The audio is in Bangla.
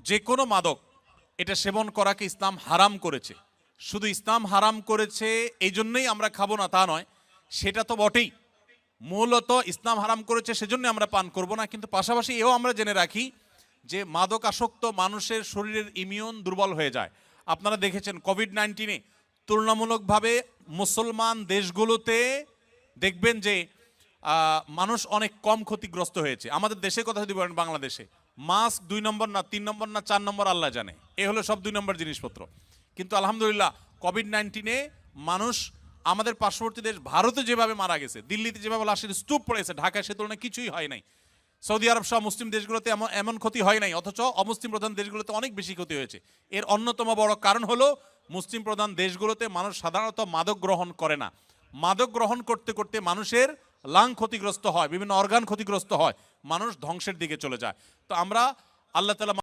যে কোনো মাদক এটা সেবন করাকে ইসলাম হারাম করেছে। শুধু ইসলাম হারাম করেছে এই জন্যই আমরা খাবো না তা নয়, সেটা তো বটেই। মূলত ইসলাম হারাম করেছে সেজন্য আমরা পান করব না, কিন্তু পাশাপাশি এও আমরা জেনে রাখি যে মাদক আসক্ত মানুষের শরীরের ইমিউন দুর্বল হয়ে যায়। আপনারা দেখেছেন কোভিড-19 তুলনামূলকভাবে মুসলমান দেশগুলোতে দেখবেন যে মানুষ অনেক কম ক্ষতিগ্রস্ত হয়েছে। আমাদের দেশের কথা যদি বলেন, বাংলাদেশে মাস্ক 2 নম্বর না 3 নম্বর না 4 নম্বর আল্লাহ জানে, এ হলো সব 2 নম্বর জিনিসপত্র। কিন্তু আলহামদুলিল্লাহ কোভিড-19 মানুষ আমাদের পার্শ্ববর্তী দেশ ভারতে যেভাবে মারা গেছে, দিল্লিতে যেভাবে লাশের স্তূপ পড়েছে, ঢাকায় সে তুলনায় কিছুই হয় নাই। সৌদি আরব সহ মুসলিম দেশগুলোতে এমন ক্ষতি হয় নাই, অথচ অমুসলিম প্রধান দেশগুলোতে অনেক বেশি ক্ষতি হয়েছে। এর অন্যতম বড় কারণ হলো মুসলিম প্রধান দেশগুলোতে মানুষ সাধারণত মাদক গ্রহণ করে না। মাদক গ্রহণ করতে করতে মানুষের লাং ক্ষতিগ্রস্ত হয়, বিভিন্ন অর্গান ক্ষতিগ্রস্ত হয়, মানুষ ধ্বংসের দিকে চলে যায়। তো আমরা আল্লাহ তাআলা